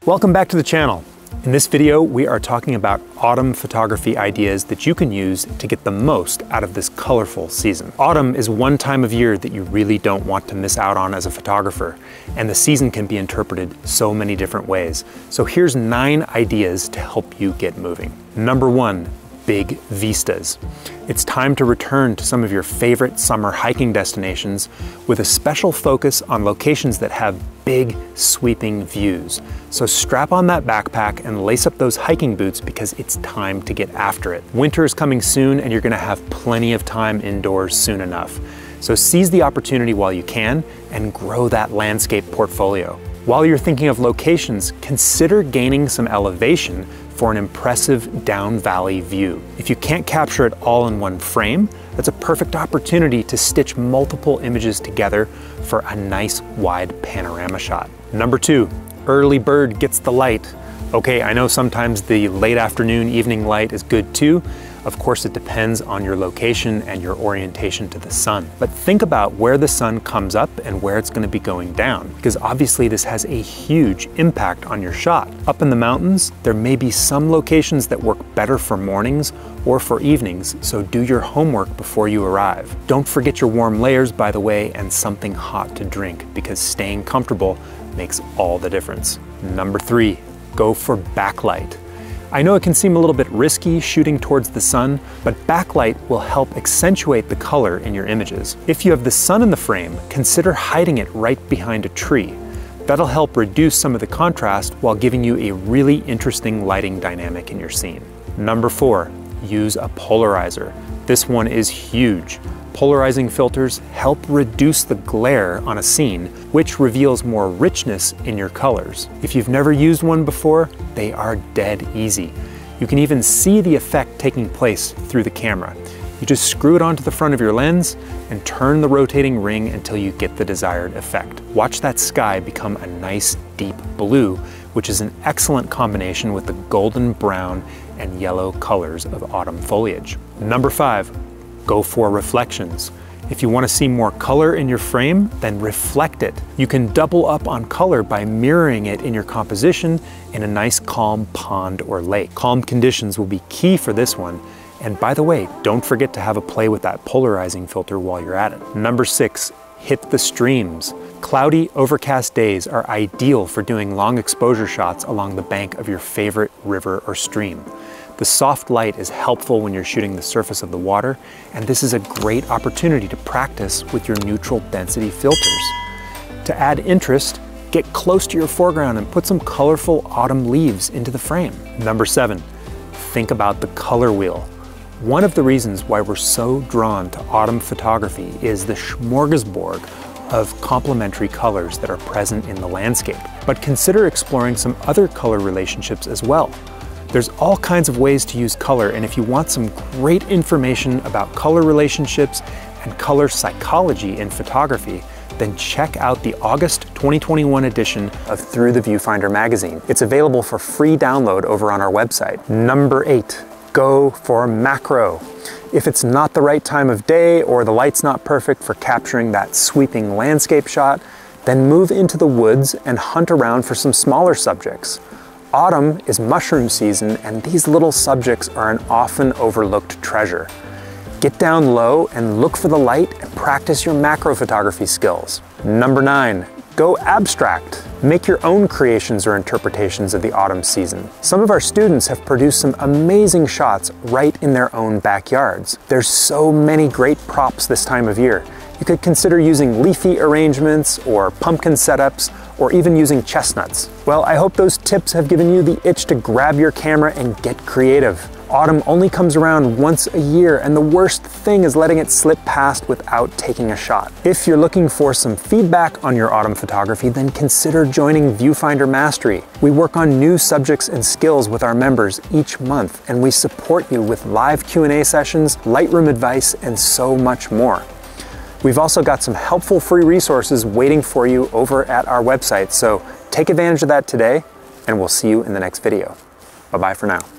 Welcome back to the channel. In this video, we are talking about autumn photography ideas that you can use to get the most out of this colorful season. Autumn is one time of year that you really don't want to miss out on as a photographer, and the season can be interpreted so many different ways. So here's 9 ideas to help you get moving. Number 1, big vistas. It's time to return to some of your favorite summer hiking destinations with a special focus on locations that have big, sweeping views. So strap on that backpack and lace up those hiking boots because it's time to get after it. Winter is coming soon and you're gonna have plenty of time indoors soon enough. So seize the opportunity while you can and grow that landscape portfolio. While you're thinking of locations, consider gaining some elevation for an impressive down valley view. If you can't capture it all in one frame, that's a perfect opportunity to stitch multiple images together for a nice wide panorama shot. Number 2, early bird gets the light. Okay, I know sometimes the late afternoon, evening light is good too. Of course, it depends on your location and your orientation to the sun. But think about where the sun comes up and where it's gonna be going down, because obviously this has a huge impact on your shot. Up in the mountains, there may be some locations that work better for mornings or for evenings, so do your homework before you arrive. Don't forget your warm layers, by the way, and something hot to drink, because staying comfortable makes all the difference. Number 3, go for backlight. I know it can seem a little bit risky shooting towards the sun, but backlight will help accentuate the color in your images. If you have the sun in the frame, consider hiding it right behind a tree. That'll help reduce some of the contrast while giving you a really interesting lighting dynamic in your scene. Number 4, use a polarizer. This one is huge. Polarizing filters help reduce the glare on a scene, which reveals more richness in your colors. If you've never used one before, they are dead easy. You can even see the effect taking place through the camera. You just screw it onto the front of your lens and turn the rotating ring until you get the desired effect. Watch that sky become a nice deep blue, which is an excellent combination with the golden brown and yellow colors of autumn foliage. Number 5, go for reflections. If you want to see more color in your frame, then reflect it. You can double up on color by mirroring it in your composition in a nice calm pond or lake. Calm conditions will be key for this one. And by the way, don't forget to have a play with that polarizing filter while you're at it. Number 6, hit the streams. Cloudy, overcast days are ideal for doing long exposure shots along the bank of your favorite river or stream. The soft light is helpful when you're shooting the surface of the water, and this is a great opportunity to practice with your neutral density filters. To add interest, get close to your foreground and put some colorful autumn leaves into the frame. Number 7, think about the color wheel. One of the reasons why we're so drawn to autumn photography is the smorgasbord of complementary colors that are present in the landscape. But consider exploring some other color relationships as well. There's all kinds of ways to use color, and if you want some great information about color relationships and color psychology in photography, then check out the August 2021 edition of Through the Viewfinder magazine. It's available for free download over on our website. Number 8, go for macro. If it's not the right time of day or the light's not perfect for capturing that sweeping landscape shot, then move into the woods and hunt around for some smaller subjects. Autumn is mushroom season, and these little subjects are an often overlooked treasure. Get down low and look for the light and practice your macro photography skills. Number 9, go abstract. Make your own creations or interpretations of the autumn season. Some of our students have produced some amazing shots right in their own backyards. There's so many great props this time of year. You could consider using leafy arrangements or pumpkin setups, or even using chestnuts. Well, I hope those tips have given you the itch to grab your camera and get creative. Autumn only comes around once a year, and the worst thing is letting it slip past without taking a shot. If you're looking for some feedback on your autumn photography, then consider joining Viewfinder Mastery. We work on new subjects and skills with our members each month, and we support you with live Q&A sessions, Lightroom advice, and so much more. We've also got some helpful free resources waiting for you over at our website, so take advantage of that today, and we'll see you in the next video. Bye-bye for now.